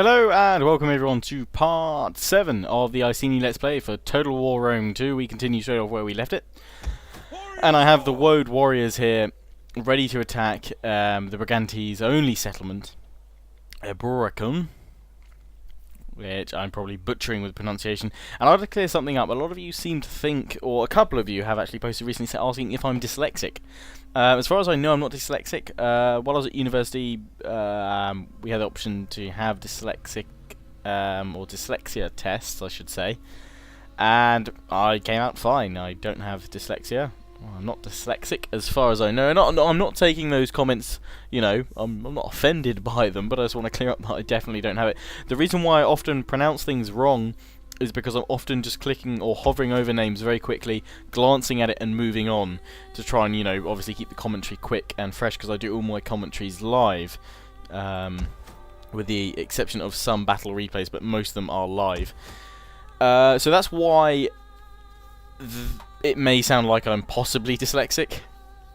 Hello and welcome everyone to part 7 of the Iceni Let's Play for Total War Rome 2. We continue straight off where we left it. And I have the Woad warriors here ready to attack the Brigantes' only settlement, Eboracum, which I'm probably butchering with pronunciation. And I'd like to clear something up. A lot of you seem to think, or a couple of you have actually posted recently asking if I'm dyslexic. As far as I know, I'm not dyslexic. While I was at university, we had the option to have dyslexic, or dyslexia tests, I should say. And I came out fine. I don't have dyslexia. Well, I'm not dyslexic, as far as I know. I'm not taking those comments, you know, I'm not offended by them, but I just want to clear up that I definitely don't have it. The reason why I often pronounce things wrong is because I'm often just clicking or hovering over names very quickly, glancing at it and moving on to try and, you know, obviously keep the commentary quick and fresh, because I do all my commentaries live, with the exception of some battle replays, but most of them are live. So that's why it may sound like I'm possibly dyslexic,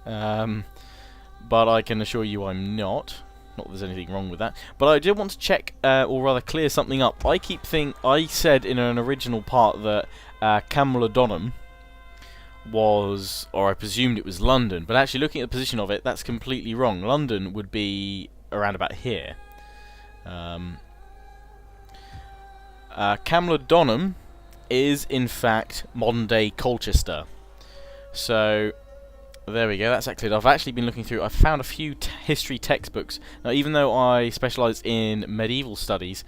but I can assure you I'm not. Not that there's anything wrong with that. But I did want to check, or rather clear something up. I said in an original part that Camulodunum was, or I presumed it was London, but actually looking at the position of it, that's completely wrong. London would be around about here. Camulodunum is in fact modern day Colchester. So there we go, that's cleared. I've actually been looking through, I've found a few history textbooks. Now, even though I specialise in medieval studies,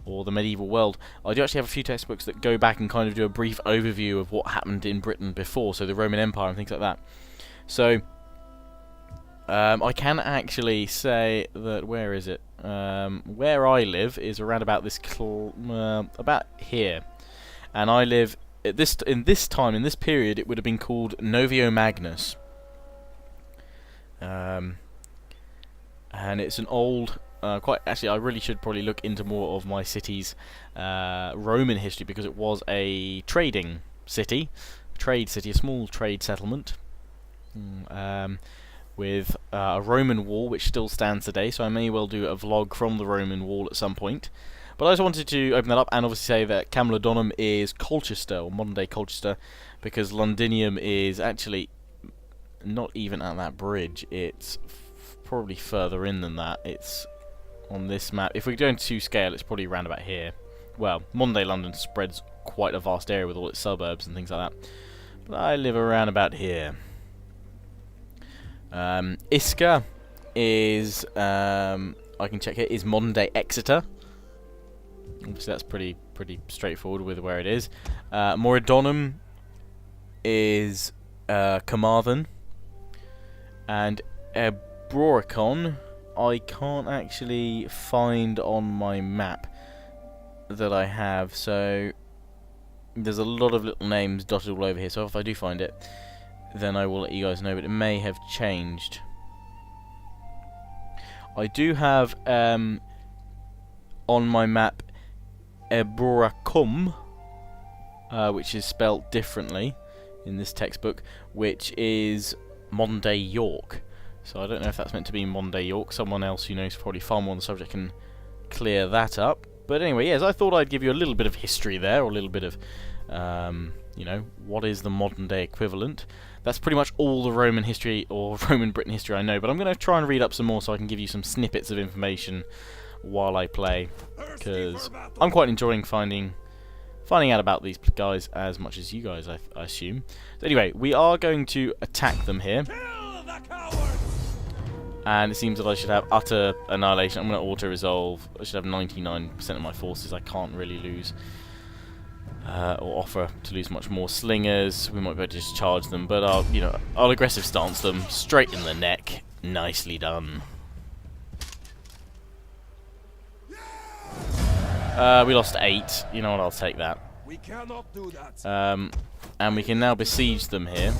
or the medieval world, I do actually have a few textbooks that go back and kind of do a brief overview of what happened in Britain before, so the Roman Empire and things like that. So, I can actually say that, where is it? Where I live is around about this, about here. And I live, in this period, it would have been called Novio Magnus. And it's an old, actually I really should probably look into more of my city's Roman history, because it was a trading city, a small trade settlement, with a Roman wall which still stands today, so I may well do a vlog from the Roman wall at some point. But I just wanted to open that up and obviously say that Camulodunum is Colchester, or modern day Colchester, because Londinium is actually not even at that bridge. It's probably further in than that. It's on this map. If we're going to scale, it's probably around about here. Well, modern day London spreads quite a vast area with all its suburbs and things like that. But I live around about here. Isca is, I can check here, is modern day Exeter. Obviously that's pretty straightforward with where it is. Moridonum is Carmarthen. And Eboracum, I can't actually find on my map that I have, so there's a lot of little names dotted all over here, so if I do find it, then I will let you guys know, but it may have changed. I do have, on my map, Eboracum, which is spelt differently in this textbook, which is modern day York. So I don't know if that's meant to be modern day York. Someone else who knows probably far more on the subject can clear that up. But anyway, yes, I thought I'd give you a little bit of history there, or a little bit of, you know, what is the modern day equivalent. That's pretty much all the Roman history, or Roman Britain history I know, but I'm going to try and read up some more so I can give you some snippets of information while I play, because I'm quite enjoying finding out about these guys as much as you guys, I assume. So anyway, we are going to attack them here. And it seems that I should have utter annihilation. I'm going to auto-resolve. I should have 99% of my forces. I can't really lose, or offer to lose much more. Slingers, we might be able to just charge them, but I'll aggressive stance them straight in the neck. Nicely done. We lost 8. You know what? I'll take that. We cannot do that. And we can now besiege them here.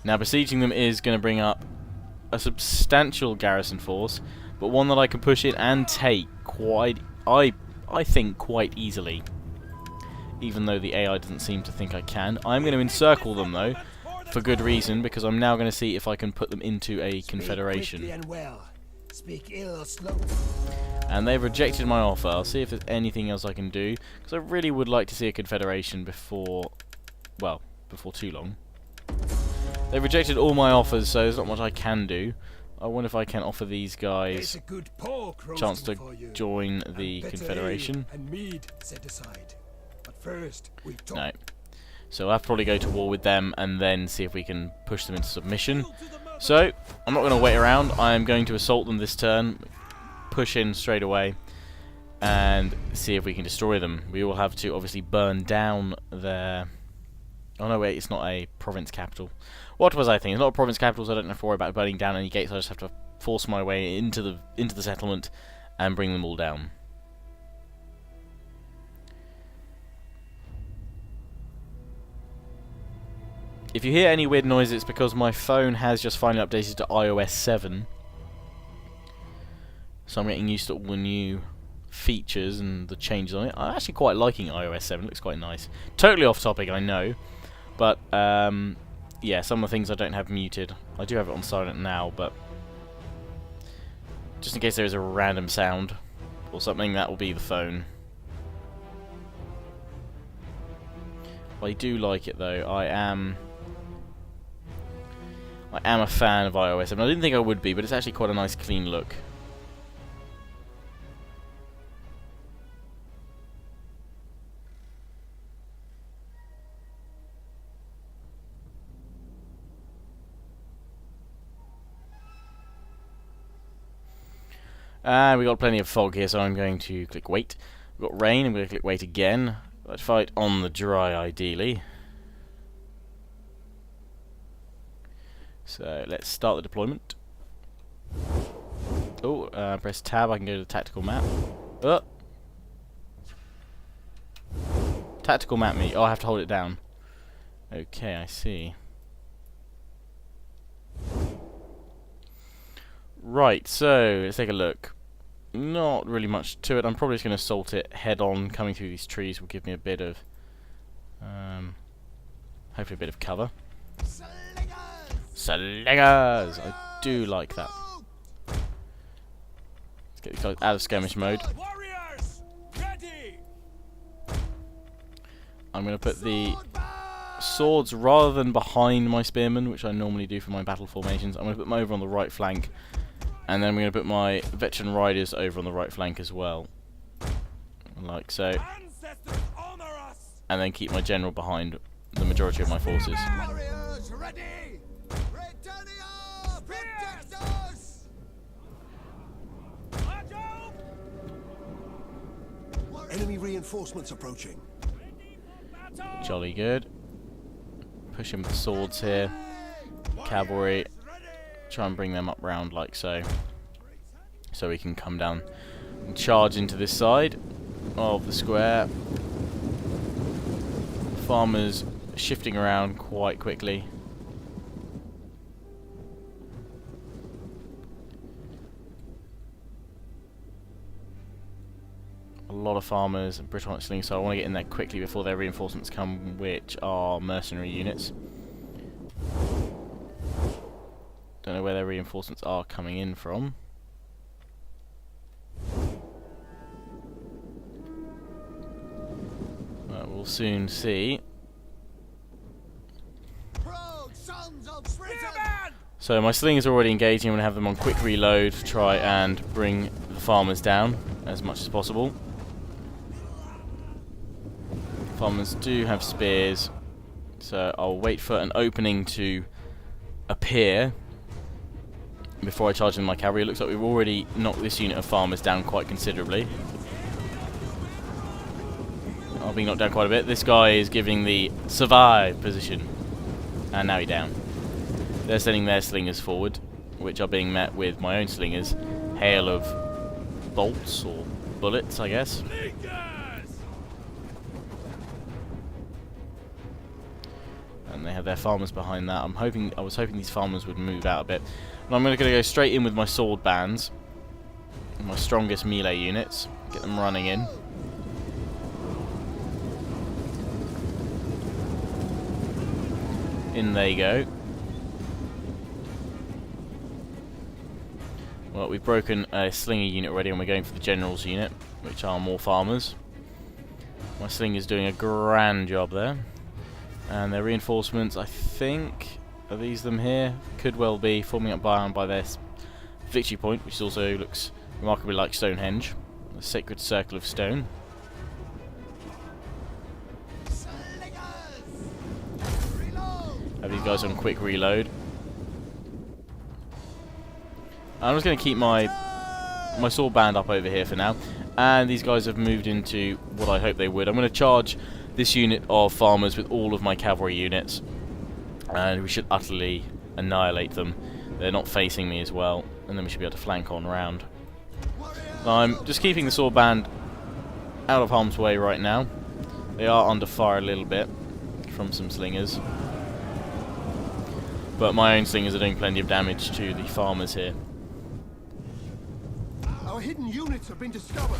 Now, besieging them is going to bring up a substantial garrison force, but one that I can push in and take quite, I think, quite easily. Even though the AI doesn't seem to think I can. I'm going to encircle them though, for good reason, because I'm now going to see if I can put them into a confederation. Speak ill or slow. And they've rejected my offer. I'll see if there's anything else I can do, because I really would like to see a confederation before, well, before too long. They've rejected all my offers, so there's not much I can do. I wonder if I can offer these guys a chance to join the confederation. No. So I'll have to probably go to war with them and then see if we can push them into submission. So, I'm not going to wait around. I am going to assault them this turn, push in straight away, and see if we can destroy them. We will have to obviously burn down their... Oh no, wait, it's not a province capital. What was I thinking? It's not a province capital, so I don't have to worry about burning down any gates. I just have to force my way into the settlement and bring them all down. If you hear any weird noise, it's because my phone has just finally updated to iOS 7. So I'm getting used to all the new features and the changes on it. I'm actually quite liking iOS 7. It looks quite nice. Totally off topic, I know. But, yeah, some of the things I don't have muted. I do have it on silent now, but just in case there is a random sound or something, that will be the phone. I do like it, though. I am a fan of iOS 7. I didn't think I would be, but it's actually quite a nice, clean look. And we got plenty of fog here, so I'm going to click wait. We've got rain, I'm going to click wait again. Let's fight on the dry, ideally. So let's start the deployment. Oh, press tab, I can go to the tactical map. Tactical map me. Oh, I have to hold it down. Okay, I see. Right, so let's take a look. Not really much to it. I'm probably just going to assault it head on. Coming through these trees will give me a bit of, hopefully a bit of cover. Slingers! I do like that. Let's get these guys out of skirmish mode. I'm going to put the swords rather than behind my spearmen, which I normally do for my battle formations. I'm going to put them over on the right flank. And then I'm going to put my veteran riders over on the right flank as well. Like so. And then keep my general behind the majority of my forces. Enemy reinforcements approaching. Jolly good. Push in with the swords here. Cavalry. Try and bring them up round like so. So we can come down and charge into this side of the square. Farmers shifting around quite quickly. A lot of farmers and Britannia slings, so I want to get in there quickly before their reinforcements come, which are mercenary units. Don't know where their reinforcements are coming in from. We'll soon see. So my slingers are already engaging. I'm going to have them on quick reload to try and bring the farmers down as much as possible. Farmers do have spears, so I'll wait for an opening to appear before I charge in my cavalry. It looks like we've already knocked this unit of farmers down quite considerably. I'll be knocked down quite a bit. This guy is giving the survive position. And now he's down. They're sending their slingers forward, which are being met with my own slingers. Hail of bolts or bullets, I guess. And they have their farmers behind that. I was hoping these farmers would move out a bit. And I'm going to go straight in with my sword bands. My strongest melee units. Get them running in. In they go. Well, we've broken a slinger unit already, and we're going for the general's unit, which are more farmers. My slinger's doing a grand job there. And their reinforcements, I think, are these them here? Could well be, forming up by their victory point, which also looks remarkably like Stonehenge. The sacred circle of stone. Have these guys on quick reload. I'm just going to keep my sword band up over here for now. And these guys have moved into what I hope they would. I'm going to charge this unit of farmers with all of my cavalry units. And we should utterly annihilate them. They're not facing me as well. And then we should be able to flank on round. I'm just keeping the sword band out of harm's way right now. They are under fire a little bit from some slingers. But my own slingers are doing plenty of damage to the farmers here. Our hidden units have been discovered.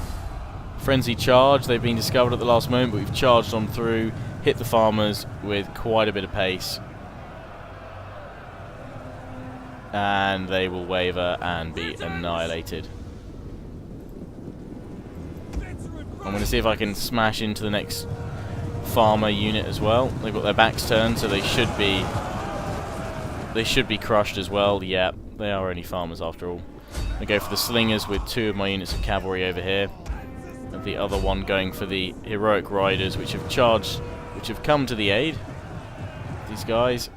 Frenzy charge, they've been discovered at the last moment, but we've charged on through, hit the farmers with quite a bit of pace. And they will waver and be annihilated. I'm going to see if I can smash into the next farmer unit as well. They've got their backs turned, so they should be crushed as well. Yeah, they are only farmers after all. I go for the slingers with 2 of my units of cavalry over here, and the other one going for the heroic riders, which have charged, which have come to the aid. These guys,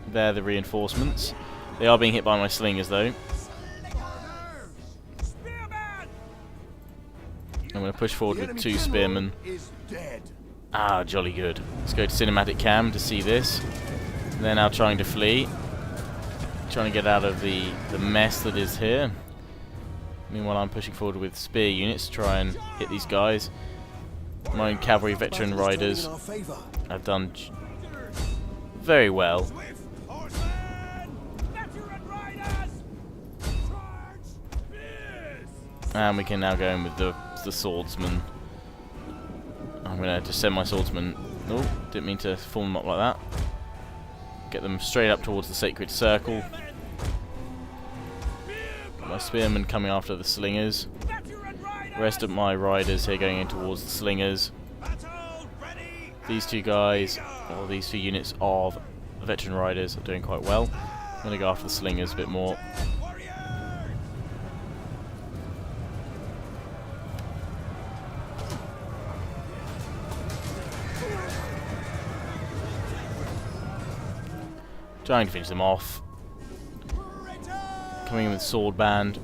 they're the reinforcements. They are being hit by my slingers though. I'm going to push forward with 2 spearmen. Ah, jolly good. Let's go to cinematic cam to see this. They're now trying to flee. Trying to get out of the mess that is here. Meanwhile, I'm pushing forward with spear units to try and hit these guys. My own cavalry veteran riders have done very well. And we can now go in with the swordsman. I'm going to just send my swordsman. Oh, didn't mean to form them up like that. Get them straight up towards the sacred circle. My spearmen coming after the slingers. The rest of my riders here going in towards the slingers. These 2 guys, or these 2 units of veteran riders are doing quite well. I'm going to go after the slingers a bit more. Trying to finish them off. Coming in with sword band. I'm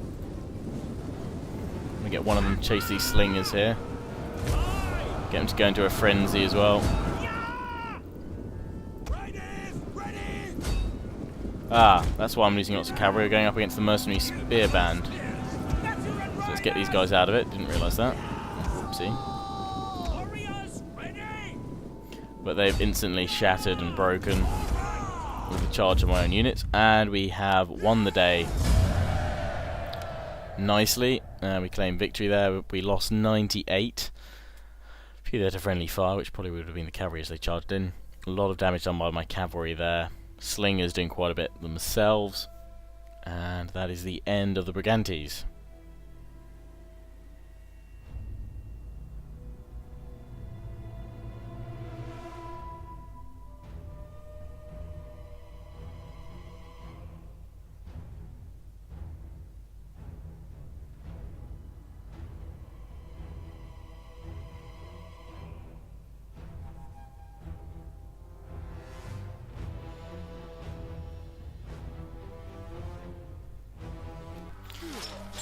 going to get one of them to chase these slingers here. Get them to go into a frenzy as well. Ah, that's why I'm losing lots of cavalry. We're going up against the mercenary spear band. So let's get these guys out of it. Didn't realise that. Oopsie. But they've instantly shattered and broken with the charge of my own units, and we have won the day nicely. We claimed victory there. We lost 98. A few there to friendly fire, which probably would have been the cavalry as they charged in. A lot of damage done by my cavalry there. Slingers doing quite a bit themselves, and that is the end of the Brigantes.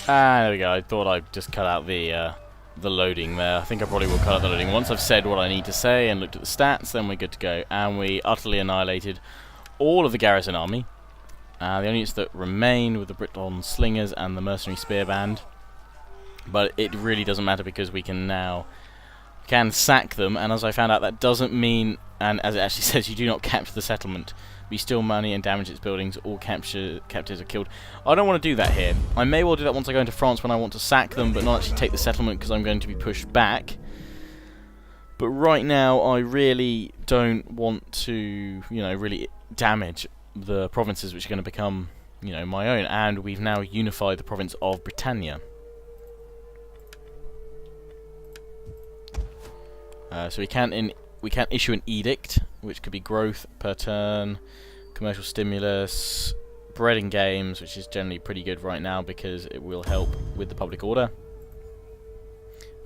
Ah, there we go. I thought I'd just cut out the loading there. I think I probably will cut out the loading. Once I've said what I need to say and looked at the stats, then we're good to go. And we utterly annihilated all of the garrison army. The only units that remain were the Briton slingers and the mercenary spear band. But it really doesn't matter because we can now sack them. And as I found out, that doesn't mean, and as it actually says, you do not capture the settlement. We steal money and damage its buildings. All captives are killed. I don't want to do that here. I may well do that once I go into France when I want to sack them, but not actually take the settlement because I'm going to be pushed back. But right now, I really don't want to, really damage the provinces which are going to become, you know, my own, and we've now unified the province of Britannia. So we can issue an edict, which could be growth per turn, commercial stimulus, bread and games, which is generally pretty good right now because it will help with the public order.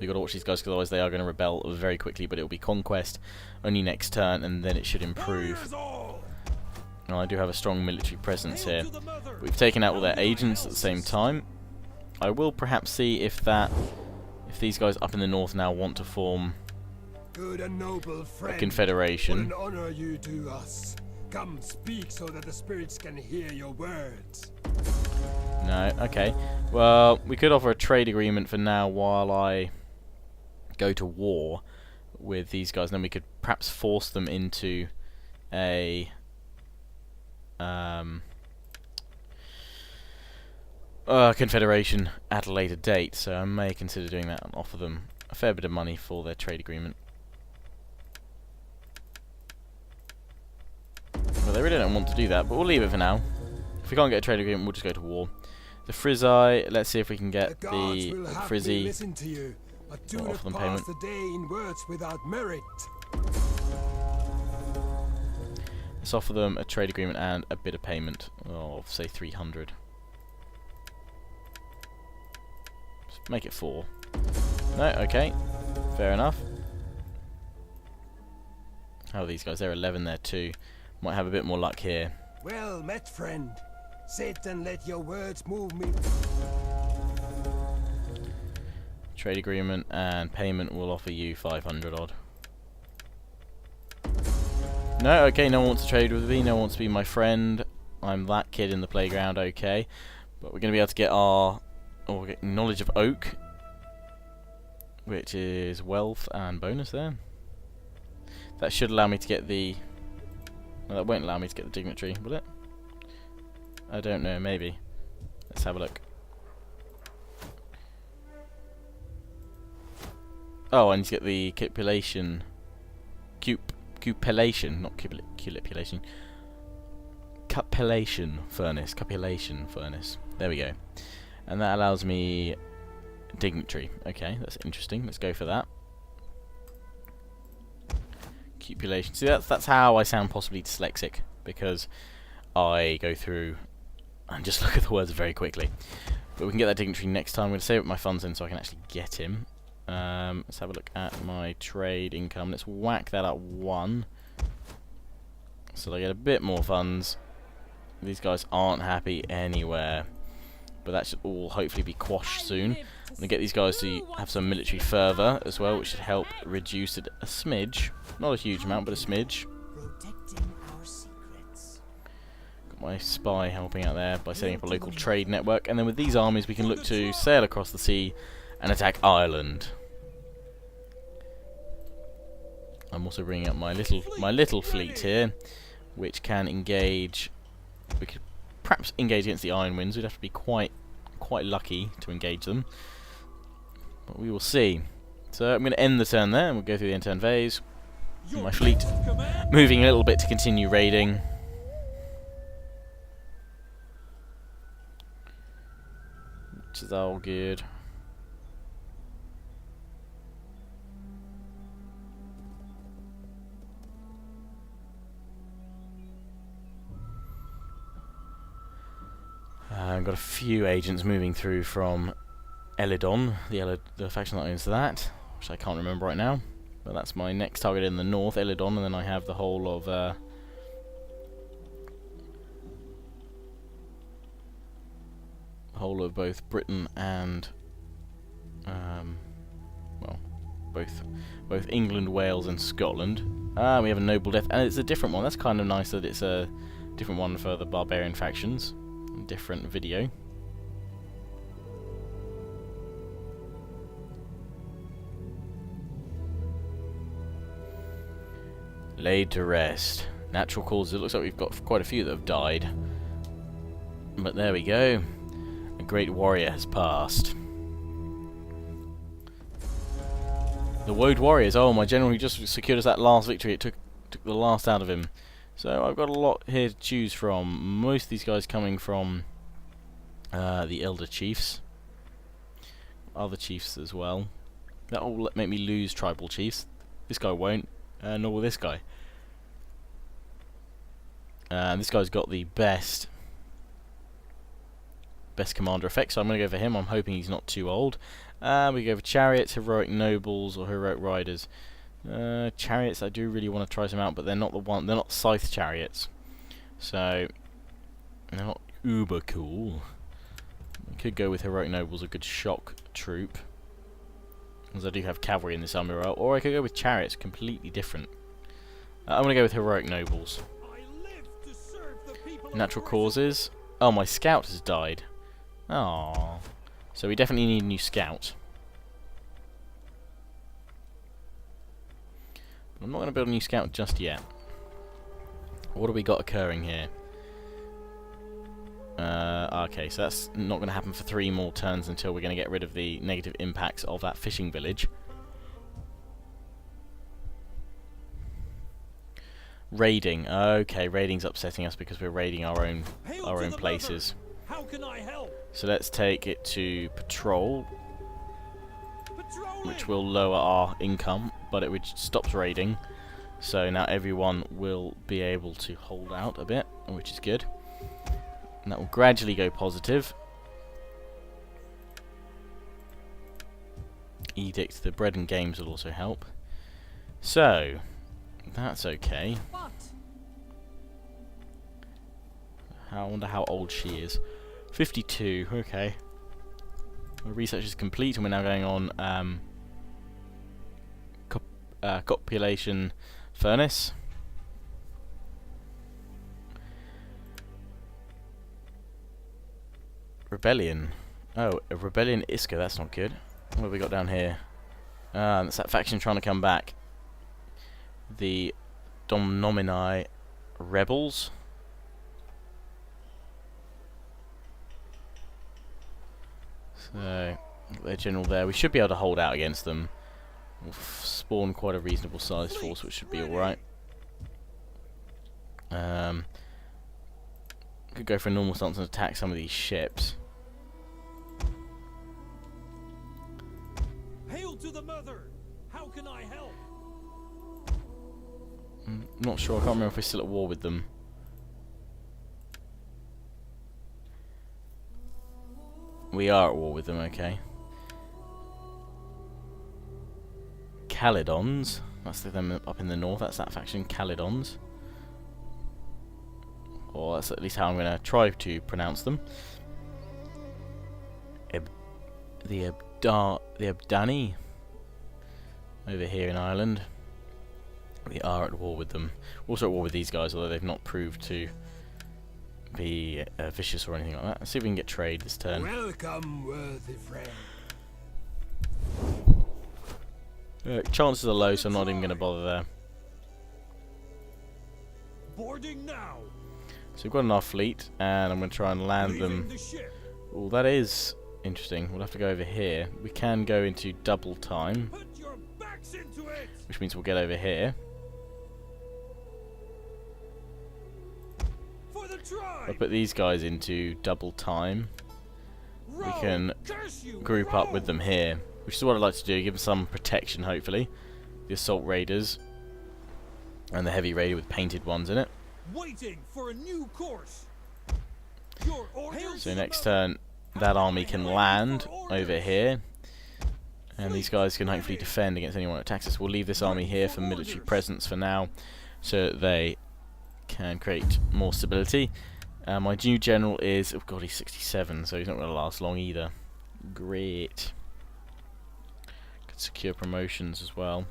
We've got to watch these guys because otherwise they are going to rebel very quickly, but it will be conquest only next turn, and then it should improve. Now I do have a strong military presence here. We've taken out all their agents at the same time. I will perhaps see if these guys up in the north now want to form Good and noble friend, a confederation. what an honor you do us. Come, speak so that the spirits can hear your words. No, okay. Well, we could offer a trade agreement for now while I go to war with these guys, and then we could perhaps force them into a confederation at a later date. So I may consider doing that and offer them a fair bit of money for their trade agreement. Well, they really don't want to do that, but we'll leave it for now. If we can't get a trade agreement, we'll just go to war. The Frizzi, let's see if we can get the Frizzi. We'll offer them payment. The day in words without merit. Let's offer them a trade agreement and a bit of payment of, say, 300. Just make it 4. No, okay. Fair enough. How are these guys? They're 11 there too. Might have a bit more luck here. Well met, friend. Sit and let your words move me. Trade agreement and payment will offer you 500 odd. No, okay, no one wants to trade with me, no one wants to be my friend. I'm that kid in the playground, okay. But we're going to be able to get our get knowledge of oak, which is wealth and bonus there. That should allow me to get the... No, that won't allow me to get the dignitary, will it? I don't know, maybe. Let's have a look. Oh, I need to get the cupulation... Cupellation, not cupulation. Cupellation furnace. Cupulation furnace. There we go. And that allows me dignitary. Okay, that's interesting. Let's go for that. Cupulation. See, that's how I sound possibly dyslexic, because I go through and just look at the words very quickly. But we can get that dignitary next time. I'm going to save up my funds in so I can actually get him. Let's have a look at my trade income. Let's whack that up 1. So I get a bit more funds. These guys aren't happy anywhere. But that should all hopefully be quashed soon. I'm going to get these guys to have some military fervour as well, which should help reduce it a smidge. Not a huge amount, but a smidge. Got my spy helping out there by setting up a local trade network. And then with these armies we can look to sail across the sea and attack Ireland. I'm also bringing up my little fleet here, which can engage. We could perhaps engage against the Iron Winds. We'd have to be quite lucky to engage them, but we will see. So I'm going to end the turn there, and we'll go through the end turn phase. My fleet moving a little bit to continue raiding. Which is all good. I've got a few agents moving through from Elidon, the faction that owns that, which I can't remember right now. But that's my next target in the north, Elidon, and then I have the whole of both Britain and well, both England, Wales, and Scotland. We have a noble death, and it's a different one. That's kind of nice that it's a different one for the barbarian factions. Different video. Laid to rest. Natural causes. It looks like we've got quite a few that have died. But there we go. A great warrior has passed. The Woad Warriors. Oh, my general who just secured us that last victory. It took the last out of him. So I've got a lot here to choose from. Most of these guys coming from the Elder Chiefs. Other chiefs as well. That will make me lose tribal chiefs. This guy won't, nor will this guy. This guy's got the best commander effect, so I'm going to go for him. I'm hoping he's not too old. We go for chariots, heroic nobles, or heroic riders. Chariots, I do really want to try some out, but they're not they're not scythe chariots, so they're not uber cool. I could go with heroic nobles, a good shock troop, as I do have cavalry in this army row, or I could go with chariots, completely different. I'm going to go with heroic nobles. Natural causes. Oh, my scout has died. Oh, so we definitely need a new scout. I'm not going to build a new scout just yet. What do we got occurring here? Okay, so that's not going to happen for 3 more turns until we're going to get rid of the negative impacts of that fishing village. Raiding. Okay, raiding's upsetting us because we're raiding our own places. How can I help? So let's take it to patrol, which will lower our income, but it stops raiding. So now everyone will be able to hold out a bit, which is good. And that will gradually go positive. Edict the bread and games will also help. So that's okay. I wonder how old she is. 52, okay. Our research is complete and we're now going on copulation furnace. Rebellion. Oh, a rebellion Isco, that's not good. What have we got down here? That's that faction trying to come back. The Domnomini rebels. So, their general there. We should be able to hold out against them. We'll spawn quite a reasonable sized force, which should be alright. Could go for a normal stance and attack some of these ships. Hail to the mother! How can I help? I'm not sure, I can't remember if we're still at war with them. We are at war with them, okay. Calydons, that's them up in the north, that's that faction, Calydons. Or that's at least how I'm going to try to pronounce them. The Abdani, over here in Ireland. We are at war with them. We're also at war with these guys, although they've not proved to be vicious or anything like that. Let's see if we can get trade this turn. Welcome, worthy friend. Chances are low, so I'm not even going to bother there. Boarding now. So we've got enough fleet, and I'm going to try and land them. Oh, that is interesting. We'll have to go over here. We can go into double time, Put your backs into it. which means we'll get over here. For the tribe. I'll put these guys into double time. We can group up with them here, which is what I'd like to do, give them some protection, hopefully. The assault raiders and the heavy raider with painted ones in it. Waiting for a new course. So next turn, that army can land over here, and these guys can hopefully defend against anyone that attacks us. We'll leave this army here for military presence for now, so that they can create more stability. My new general is, oh god, he's 67, so he's not going to last long either. Great. Could secure promotions as well,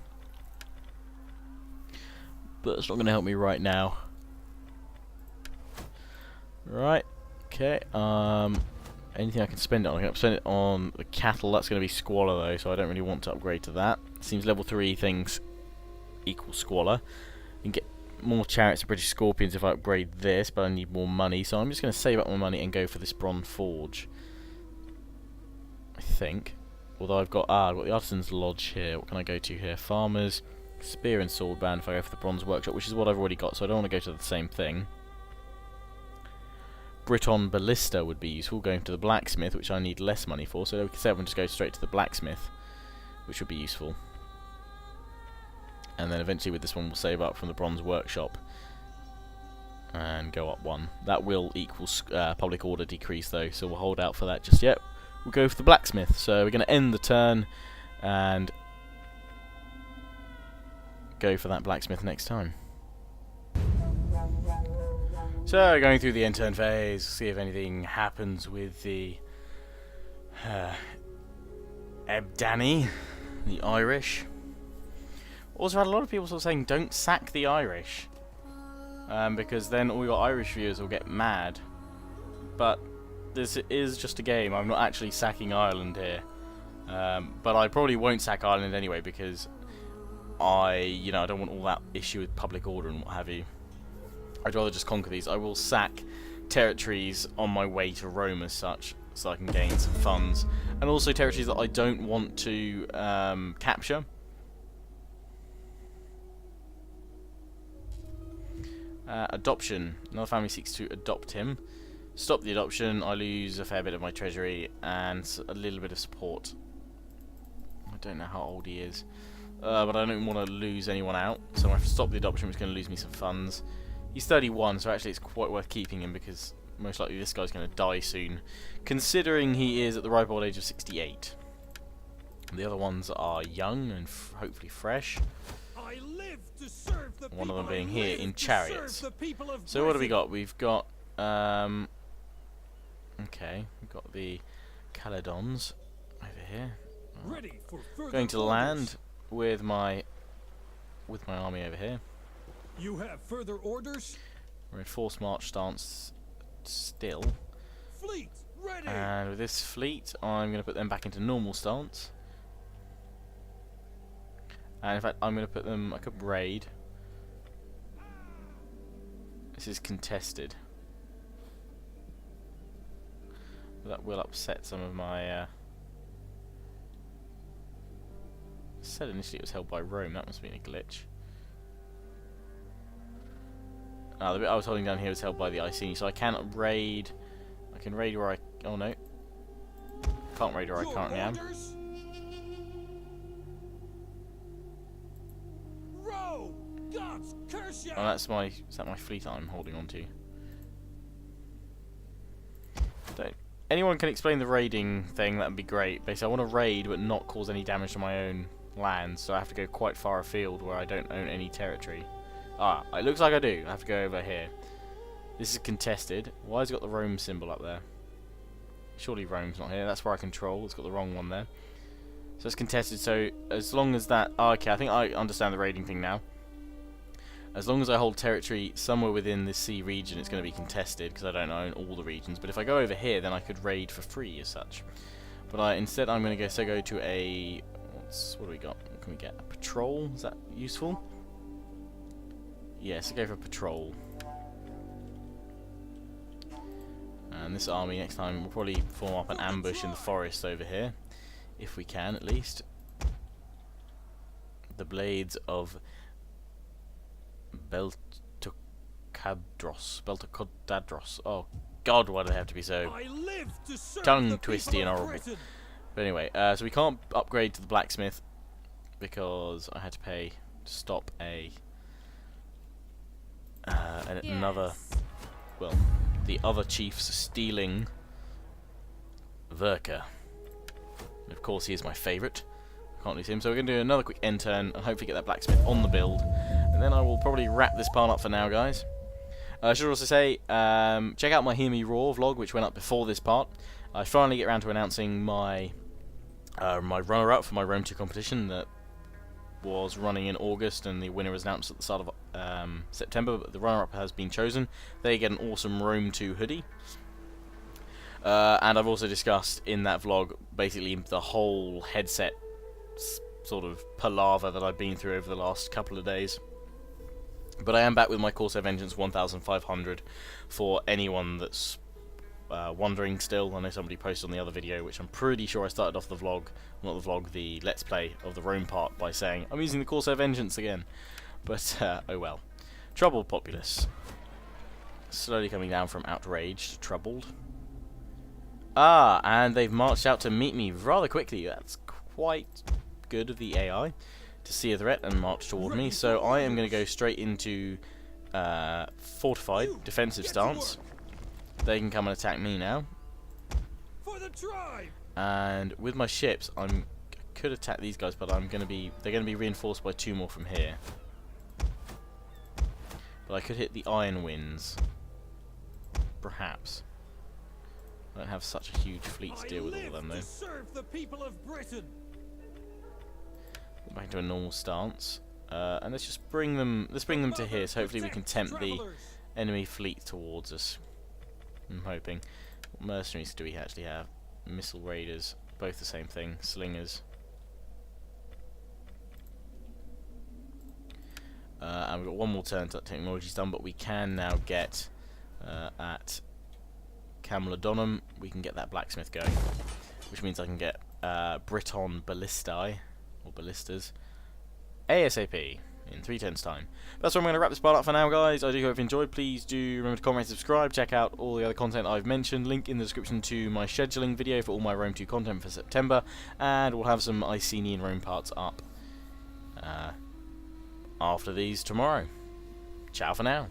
but it's not going to help me right now. Right, okay, anything I can spend it on? I can spend it on the cattle. That's going to be Squalor though, so I don't really want to upgrade to that. Seems level 3 things equal Squalor. You can get more chariots and British Scorpions if I upgrade this, but I need more money, so I'm just going to save up my money and go for this Bronze Forge, I think. Although I've got the Artisan's Lodge here. What can I go to here? Farmers, Spear and sword band if I go for the bronze workshop, which is what I've already got, so I don't want to go to the same thing. Briton ballista would be useful, going to the blacksmith, which I need less money for, so we can say everyone just go straight to the blacksmith, which would be useful. And then eventually with this one we'll save up from the bronze workshop and go up one. That will equal public order decrease though, so we'll hold out for that just yet. We'll go for the blacksmith, so we're going to end the turn and go for that blacksmith next time. So, going through the end turn phase, see if anything happens with the Britannia, the Irish. Also had a lot of people sort of saying don't sack the Irish, because then all your Irish viewers will get mad. But this is just a game, I'm not actually sacking Ireland here. But I probably won't sack Ireland anyway because I don't want all that issue with public order and what have you. I'd rather just conquer these. I will sack territories on my way to Rome as such, so I can gain some funds. And also territories that I don't want to capture. Adoption. Another family seeks to adopt him. Stop the adoption. I lose a fair bit of my treasury and a little bit of support. I don't know how old he is. But I don't want to lose anyone out. So if I stop the adoption, it's going to lose me some funds. He's 31, so actually it's quite worth keeping him because most likely this guy's going to die soon, considering he is at the ripe old age of 68. The other ones are young and hopefully fresh. I live to serve the One of them people. being I here live in to chariots. serve the people of So what do we Britain. got? We've got okay, we've got the Caledons over here. Ready for further Going to orders. land with my army over here. You have further orders? We're in forced march stance still. Fleet ready. And with this fleet, I'm going to put them back into normal stance. And in fact, I'm going to put them. I could raid. This is contested. But that will upset some of my. Said initially it was held by Rome. That must have been a glitch. The bit I was holding down here was held by the Iceni, so I cannot raid. I can raid where I. Oh no. Can't raid where I currently am. Row! Gods curse you! Oh, that's my. Is that my fleet I'm holding on to? Don't. Anyone can explain the raiding thing? That would be great. Basically, I want to raid but not cause any damage to my own land, so I have to go quite far afield where I don't own any territory. Ah, it looks like I do. I have to go over here. This is contested. Why has it got the Rome symbol up there? Surely Rome's not here. That's where I control. It's got the wrong one there. So it's contested. So as long as that... Oh, okay, I think I understand the raiding thing now. As long as I hold territory somewhere within this sea region, it's going to be contested because I don't own all the regions. But if I go over here, then I could raid for free as such. But instead, I'm going to go to a... What do we got? What can we get? A patrol? Is that useful? Yes, go for patrol. And this army next time will probably form up an ambush in the forest over here, if we can at least. The blades of Beltocadros. Oh God, why do they have to be so I live to serve tongue the twisty people and of horrible? Britain. But anyway, so we can't upgrade to the blacksmith because I had to pay to stop another, well, the other chiefs stealing Verka. And of course, he is my favourite. Can't lose him. So we're going to do another quick end turn and hopefully get that blacksmith on the build. And then I will probably wrap this part up for now, guys. I should also say, check out my Hear Me Roar vlog, which went up before this part. I finally get around to announcing my my runner-up for my Rome 2 competition that was running in August, and the winner was announced at the start of September, but the runner-up has been chosen. They get an awesome Rome 2 hoodie. And I've also discussed in that vlog basically the whole headset sort of palaver that I've been through over the last couple of days. But I am back with my Corsair Vengeance 1500 for anyone that's wondering still, I know somebody posted on the other video, which I'm pretty sure I started off the vlog, not the vlog, the Let's Play of the Rome part by saying, I'm using the Corsair Vengeance again. But, oh well. Troubled populace. Slowly coming down from outraged to troubled. Ah, and they've marched out to meet me rather quickly. That's quite good of the AI to see a threat and march toward me. So I am going to go straight into fortified defensive stance. They can come and attack me now. For the tribe. And with my ships, I could attack these guys, but they're going to be reinforced by 2 more from here. But I could hit the iron winds, perhaps. I don't have such a huge fleet to deal with all of them, though. Serve the people of Britain. Back into a normal stance, and let's just bring them. Let's bring them to here. So hopefully we can tempt the enemy fleet towards us. I'm hoping. What mercenaries do we actually have? Missile raiders, both the same thing. Slingers. And we've got 1 more turn until that technology's done, but we can now get at Camelodonum, we can get that blacksmith going, which means I can get Briton ballistae, or ballistas, ASAP, in 3/10's time. That's where I'm going to wrap this part up for now, guys. I do hope you enjoyed. Please do remember to comment and subscribe. Check out all the other content I've mentioned. Link in the description to my scheduling video for all my Rome 2 content for September, and we'll have some Iceni and Rome parts up after these tomorrow. Ciao for now.